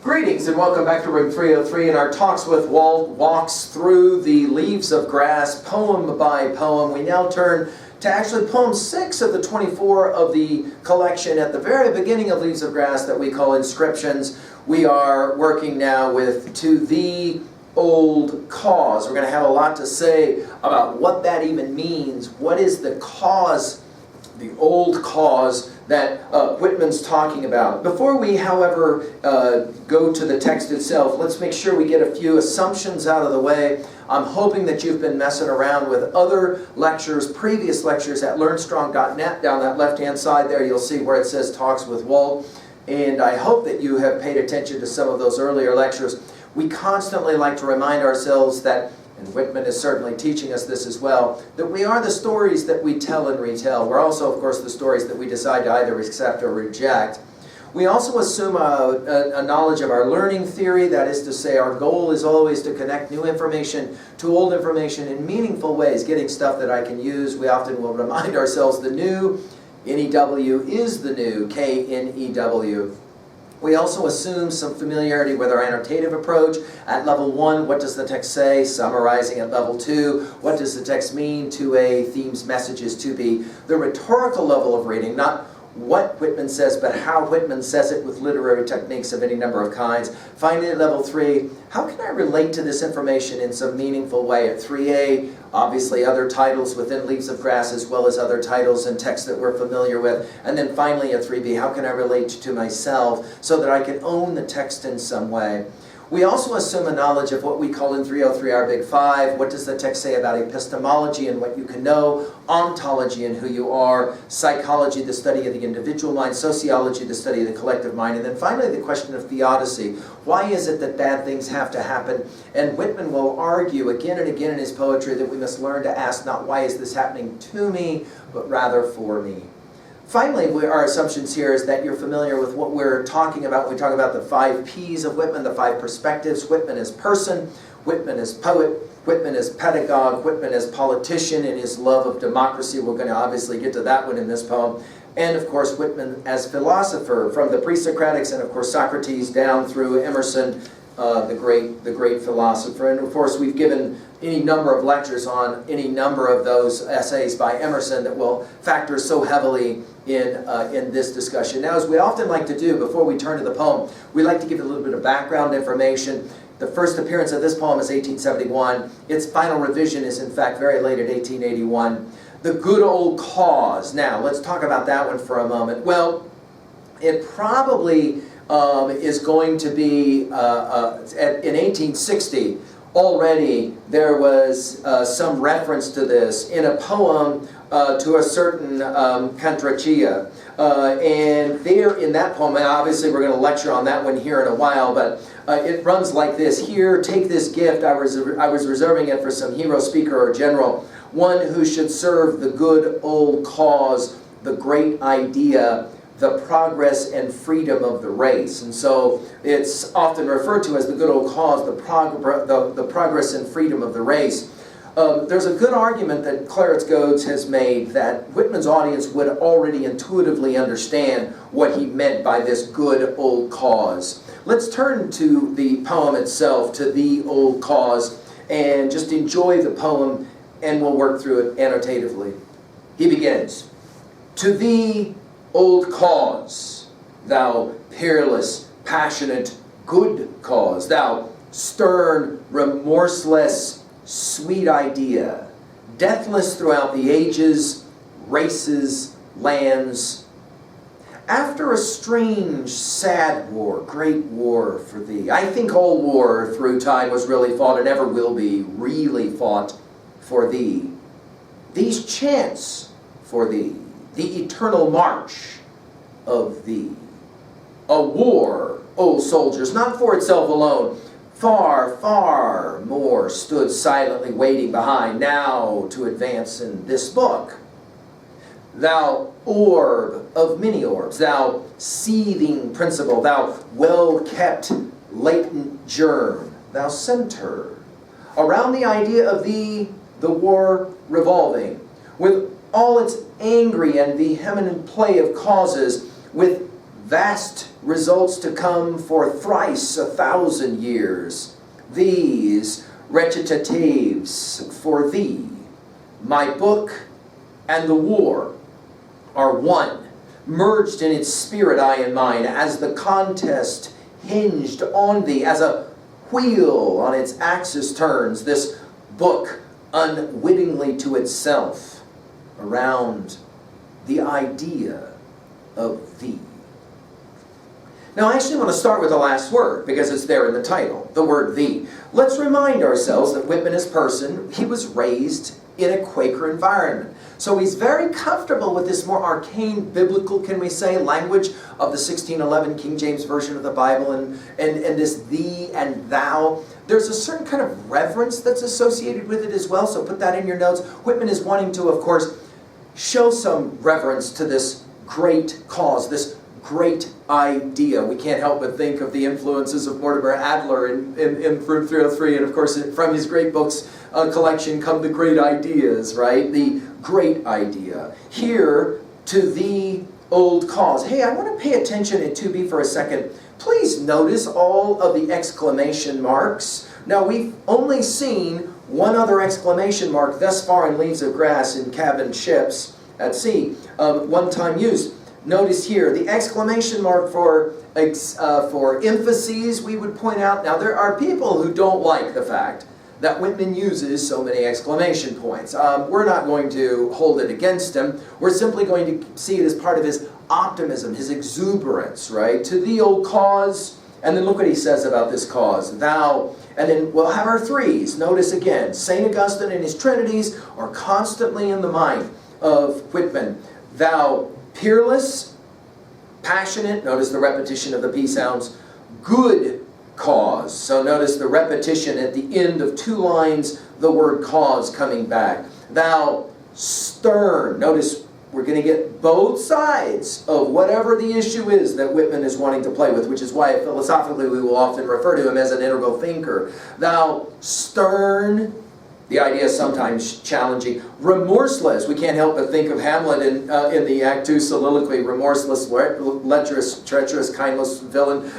Greetings and welcome back to room 303 in our Talks with Walt walks through the Leaves of Grass, poem by poem. We now turn to actually poem 6 of the 24 of the collection at the very beginning of Leaves of Grass that we call Inscriptions. We are working now with To the Old Cause. We're going to have a lot to say about what that even means. What is the cause, the old cause that Whitman's talking about. Before we, however, go to the text itself, let's make sure we get a few assumptions out of the way. I'm hoping that you've been messing around with other lectures, previous lectures at learnstrong.net. Down that left-hand side there, you'll see where it says Talks with Walt. And I hope that you have paid attention to some of those earlier lectures. We constantly like to remind ourselves that, and Whitman is certainly teaching us this as well, that we are the stories that we tell and retell. We're also, of course, the stories that we decide to either accept or reject. We also assume a knowledge of our learning theory. That is to say, our goal is always to connect new information to old information in meaningful ways, getting stuff that I can use. We often will remind ourselves the new, N-E-W, is the new, K-N-E-W. We also assume some familiarity with our annotative approach. At level 1, what does the text say? Summarizing at level 2, what does the text mean? 2A, themes, messages, 2B. The rhetorical level of reading, not what Whitman says, but how Whitman says it with literary techniques of any number of kinds. Finally, at level 3, how can I relate to this information in some meaningful way? At 3A, obviously other titles within Leaves of Grass as well as other titles and texts that we're familiar with. And then finally at 3B, how can I relate to myself so that I can own the text in some way? We also assume a knowledge of what we call in 303 our Big Five. What does the text say about epistemology and what you can know? Ontology and who you are. Psychology, the study of the individual mind. Sociology, the study of the collective mind. And then finally the question of theodicy. Why is it that bad things have to happen? And Whitman will argue again and again in his poetry that we must learn to ask not why is this happening to me, but rather for me. Finally, our assumptions here is that you're familiar with what we're talking about when we talk about the 5 P's of Whitman, the 5 perspectives. Whitman as person, Whitman as poet, Whitman as pedagogue, Whitman as politician in his love of democracy. We're going to obviously get to that one in this poem. And of course, Whitman as philosopher, from the pre-Socratics and of course Socrates down through Emerson, the great philosopher. And of course, we've given any number of lectures on any number of those essays by Emerson that will factor so heavily in this discussion. Now, as we often like to do before we turn to the poem, we like to give a little bit of background information. The first appearance of this poem is 1871. Its final revision is in fact very late at 1881. The good old cause. Now, let's talk about that one for a moment. Well, it probably is going to be, in 1860, already there was some reference to this in a poem to a certain Cantrachia. And there in that poem, and obviously we're going to lecture on that one here in a while, but it runs like this. Here, take this gift. I was reserving it for some hero, speaker, or general, one who should serve the good old cause, the great idea, the progress and freedom of the race. And so it's often referred to as the good old cause, the progress and freedom of the race. There's a good argument that Clarence Goads has made that Whitman's audience would already intuitively understand what he meant by this good old cause. Let's turn to the poem itself, To the Old Cause, and just enjoy the poem, and we'll work through it annotatively. He begins, To thee, old cause, thou peerless, passionate, good cause, thou stern, remorseless, sweet idea, deathless throughout the ages, races, lands. After a strange, sad war, great war for thee. I think all war through time was really fought and ever will be really fought for thee. These chants for thee, the eternal march of thee. A war, O soldiers, not for itself alone. Far, far more stood silently waiting behind, now to advance in this book. Thou orb of many orbs, thou seething principle, thou well-kept latent germ, thou center. Around the idea of thee, the war revolving, with all its angry and vehement play of causes, with vast results to come for thrice 1,000 years. These recitatives for thee, my book and the war are one, merged in its spirit, I and mine, as the contest hinged on thee, as a wheel on its axis turns, this book unwittingly to itself around the idea of thee. Now I actually want to start with the last word because it's there in the title, the word thee. Let's remind ourselves that Whitman is person. He was raised in a Quaker environment. So he's very comfortable with this more arcane, biblical, can we say, language of the 1611 King James Version of the Bible and this thee and thou. There's a certain kind of reverence that's associated with it as well, so put that in your notes. Whitman is wanting to, of course, show some reverence to this great cause, this great idea. We can't help but think of the influences of Mortimer Adler in Fruit 303, and of course from his great books collection come the great ideas, right? The great idea. Here, to the old cause. Hey, I want to pay attention in 2b for a second. Please notice all of the exclamation marks. Now we've only seen one other exclamation mark thus far in Leaves of Grass in cabin ships at sea, one time used. Notice here, the exclamation mark for emphases, we would point out. Now, there are people who don't like the fact that Whitman uses so many exclamation points. We're not going to hold it against him. We're simply going to see it as part of his optimism, his exuberance, right? To the old cause, and then look what he says about this cause. Thou, and then we'll have our threes. Notice again, St. Augustine and his trinities are constantly in the mind of Whitman. Thou, peerless, passionate, notice the repetition of the P sounds, good cause. So notice the repetition at the end of two lines, the word cause coming back. Thou, stern. Notice we're going to get both sides of whatever the issue is that Whitman is wanting to play with, which is why philosophically we will often refer to him as an integral thinker. Thou, stern. The idea is sometimes challenging. Remorseless. We can't help but think of Hamlet in the Act 2 soliloquy. Remorseless, lecherous, treacherous, kindless villain.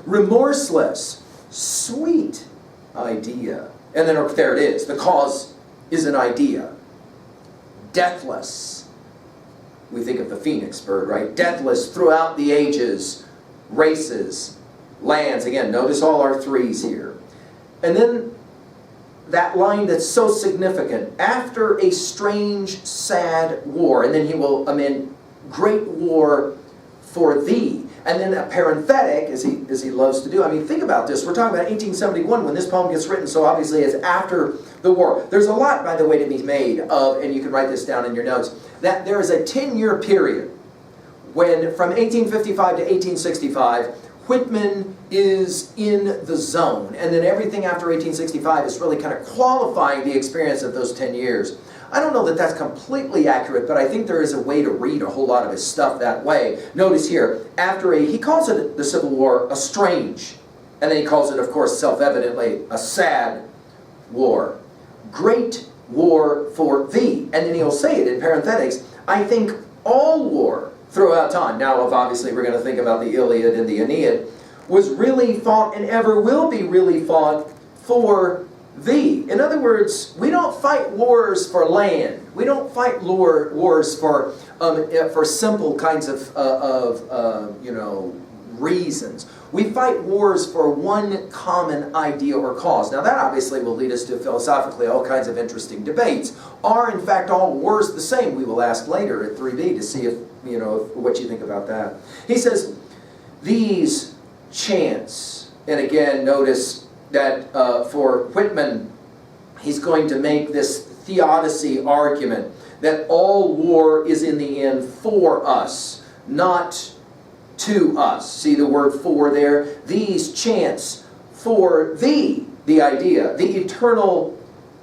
Remorseless. Sweet idea. And then there it is. The cause is an idea. Deathless. We think of the phoenix bird, right? Deathless throughout the ages. Races. Lands. Again, notice all our threes here. And then that line that's so significant, after a strange, sad war, and then he will amend, great war for thee. And then a parenthetic, as he loves to do. I mean, think about this. We're talking about 1871 when this poem gets written, so obviously it's after the war. There's a lot, by the way, to be made of, and you can write this down in your notes, that there is a 10-year period when, from 1855 to 1865, Whitman is in the zone, and then everything after 1865 is really kind of qualifying the experience of those 10 years. I don't know that that's completely accurate, but I think there is a way to read a whole lot of his stuff that way. Notice here, he calls it, the Civil War, a strange, and then he calls it, of course, self-evidently, a sad war. Great war for thee. And then he'll say it in parenthetics, I think all war throughout time, now obviously we're going to think about the Iliad and the Aeneid, was really fought and ever will be really fought for thee. In other words, we don't fight wars for land. We don't fight wars for simple kinds of reasons. We fight wars for one common idea or cause. Now that obviously will lead us to philosophically all kinds of interesting debates. Are in fact all wars the same? We will ask later at 3b to see if what you think about that. He says, these chants, and again notice that for Whitman, he's going to make this theodicy argument that all war is in the end for us, not to us. See the word for there? These chants for thee, the idea, the eternal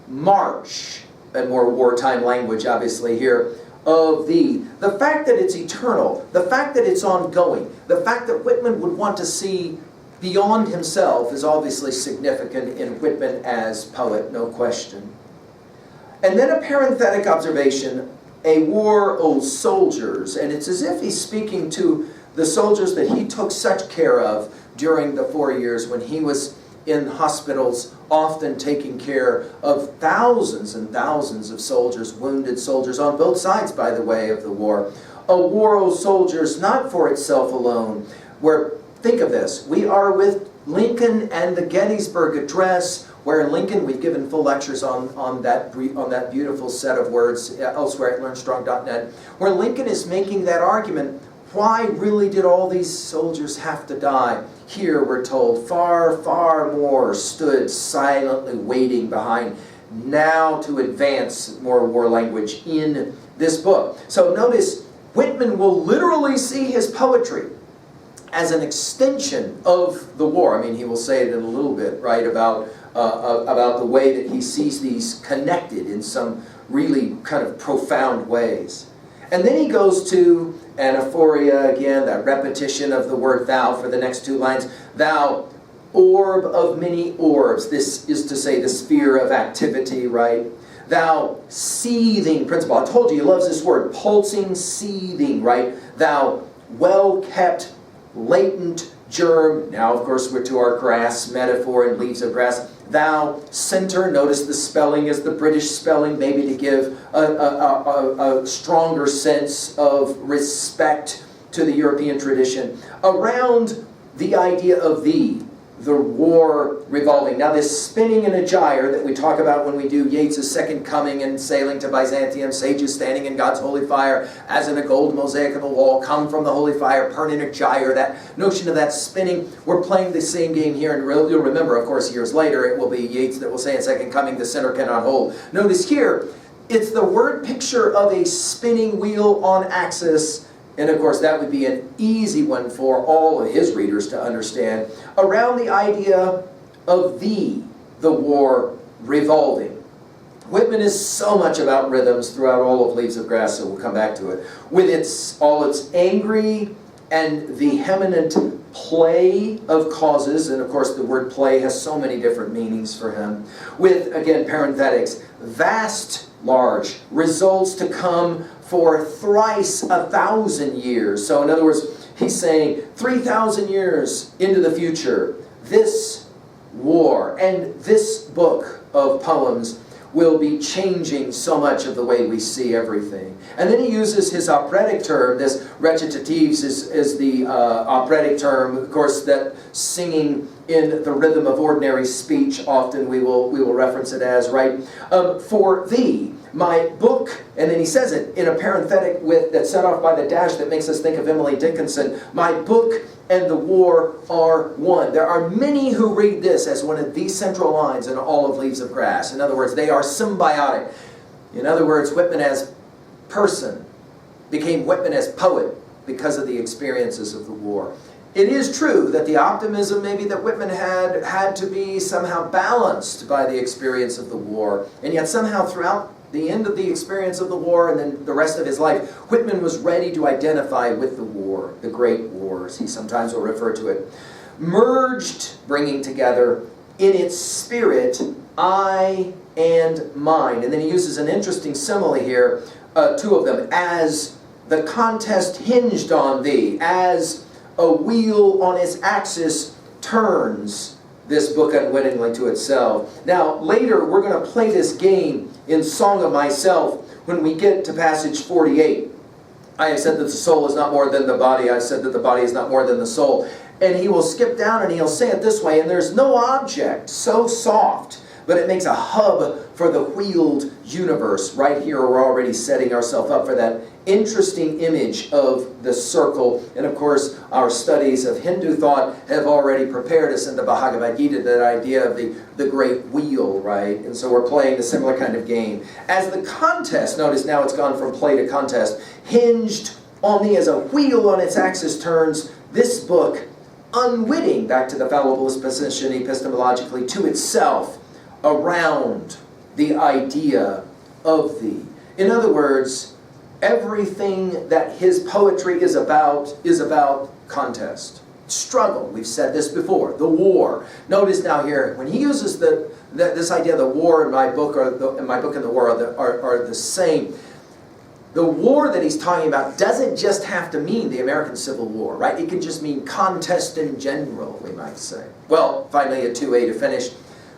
march, and more wartime language obviously here, of thee. The fact that it's eternal, the fact that it's ongoing, the fact that Whitman would want to see beyond himself is obviously significant in Whitman as poet, no question. And then a parenthetic observation, a war, O soldiers, and it's as if he's speaking to the soldiers that he took such care of during the 4 years when he was in hospitals, often taking care of thousands and thousands of soldiers, wounded soldiers, on both sides, by the way, of the war. A war of soldiers, not for itself alone, where, think of this, we are with Lincoln and the Gettysburg Address, where Lincoln, we've given full lectures on that beautiful set of words elsewhere at learnstrong.net, where Lincoln is making that argument. Why really did all these soldiers have to die? Here we're told far, far more stood silently waiting behind, now to advance more war language in this book. So notice, Whitman will literally see his poetry as an extension of the war. I mean, he will say it in a little bit, right, about the way that he sees these connected in some really kind of profound ways. And then he goes to anaphoria again, that repetition of the word thou for the next two lines. Thou, orb of many orbs. This is to say the sphere of activity, right? Thou, seething principle. I told you he loves this word, pulsing, seething, right? Thou, well-kept, latent germ. Now, of course, we're to our grass metaphor and leaves of grass. Thou, center. Notice the spelling is the British spelling, maybe to give a stronger sense of respect to the European tradition. Around the idea of thee, the war revolving. Now this spinning in a gyre that we talk about when we do Yeats' Second Coming and Sailing to Byzantium, sages standing in God's holy fire, as in a gold mosaic of the wall, come from the holy fire, burn in a gyre, that notion of that spinning. We're playing the same game here, and you'll remember, of course, years later, it will be Yeats that will say in Second Coming, the sinner cannot hold. Notice here, it's the word picture of a spinning wheel on axis. And of course, that would be an easy one for all of his readers to understand. Around the idea of thee, the war revolving. Whitman is so much about rhythms throughout all of Leaves of Grass, so we'll come back to it. With all its angry and vehement play of causes, and of course the word play has so many different meanings for him. With, again, parenthetics, vast, large, results to come for thrice 1,000 years. So in other words, he's saying 3,000 years into the future, this war and this book of poems will be changing so much of the way we see everything. And then he uses his operatic term. This recitatives is the operatic term, of course, that singing in the rhythm of ordinary speech, often we will reference it as, right? For thee, my book, and then he says it in a parenthetic that's set off by the dash that makes us think of Emily Dickinson. My book and the war are one. There are many who read this as one of the central lines in all of Leaves of Grass. In other words, they are symbiotic. In other words, Whitman as person became Whitman as poet because of the experiences of the war. It is true that the optimism maybe that Whitman had to be somehow balanced by the experience of the war, and yet somehow throughout the end of the experience of the war and then the rest of his life, Whitman was ready to identify with the war, the great wars, he sometimes will refer to it. Merged, bringing together in its spirit, I and mine. And then he uses an interesting simile here, two of them, as the contest hinged on thee, as a wheel on its axis turns this book unwittingly to itself. Now, later we're going to play this game in Song of Myself when we get to passage 48. I have said that the soul is not more than the body. I have said that the body is not more than the soul. And he will skip down and he'll say it this way, and there's no object so soft, but it makes a hub for the wheeled universe. Right here we're already setting ourselves up for that interesting image of the circle. And of course, our studies of Hindu thought have already prepared us in the Bhagavad Gita, that idea of the great wheel, right? And so we're playing a similar kind of game. As the contest, notice now it's gone from play to contest, hinged on thee as a wheel on its axis turns, this book, unwitting, back to the fallibilist position epistemologically, to itself, around the idea of thee. In other words, everything that his poetry is about contest, struggle. We've said this before, the war. Notice now here, when he uses this idea of the war and my book, and the war are the same, The war that he's talking about doesn't just have to mean the American Civil War, right? It can just mean contest in general, we might say. Well, finally, a 2A to finish.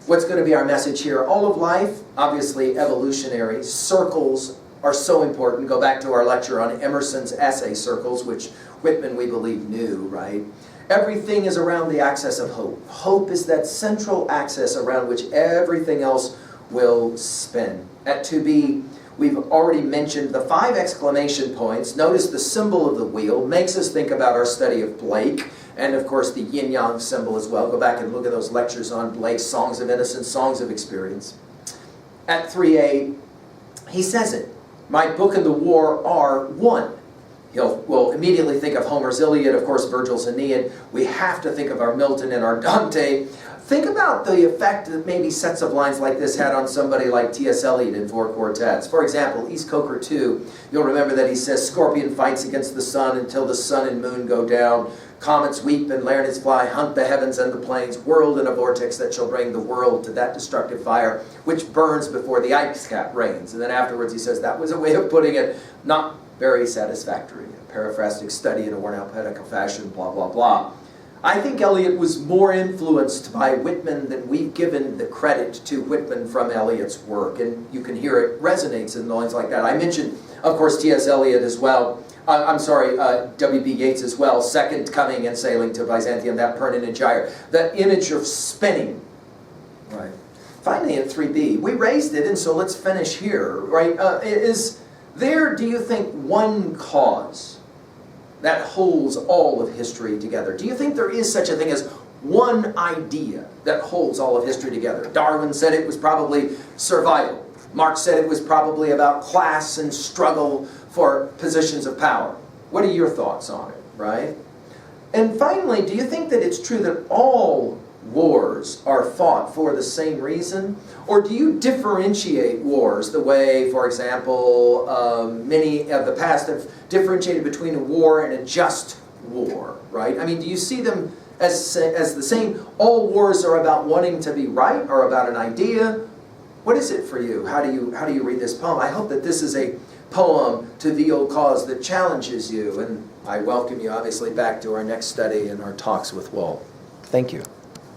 What's going to be our message here? All of life, obviously evolutionary. Circles are so important. Go back to our lecture on Emerson's essay circles, which Whitman, we believe, knew, right? Everything is around the axis of hope. Hope is that central axis around which everything else will spin. At 2B, we've already mentioned the 5 exclamation points. Notice the symbol of the wheel makes us think about our study of Blake, and of course the yin-yang symbol as well. Go back and look at those lectures on Blake's Songs of Innocence, Songs of Experience. At 3A, he says it. My book and the war are one. We'll immediately think of Homer's Iliad, of course Virgil's Aeneid. We have to think of our Milton and our Dante. Think about the effect that maybe sets of lines like this had on somebody like T.S. Eliot in 4 quartets. For example, East Coker 2, you'll remember that he says, Scorpion fights against the sun until the sun and moon go down. Comets weep and lernets fly, hunt the heavens and the plains, whirled in a vortex that shall bring the world to that destructive fire, which burns before the ice cap rains. And then afterwards he says, that was a way of putting it, not very satisfactory. A paraphrastic study in a worn-out poetical fashion, blah, blah, blah. I think Eliot was more influenced by Whitman than we've given the credit to Whitman from Eliot's work, and you can hear it resonates in lines like that. I mentioned, of course, T.S. Eliot as well. W.B. Yeats as well, Second Coming and Sailing to Byzantium, that Pernin and Gyre. That image of spinning. Right. Finally, at 3B, we raised it, and so let's finish here. Right? Is there, do you think, one cause that holds all of history together? Do you think there is such a thing as one idea that holds all of history together? Darwin said it was probably survival. Marx said it was probably about class and struggle for positions of power. What are your thoughts on it, right? And finally, do you think that it's true that all wars are fought for the same reason? Or do you differentiate wars the way, for example, many of the past have differentiated between a war and a just war, right? I mean, do you see them as the same? All wars are about wanting to be right or about an idea? What is it for you? How do you read this poem? I hope that this is a poem to the old cause that challenges you, and I welcome you obviously back to our next study and our talks with Walt. Thank you.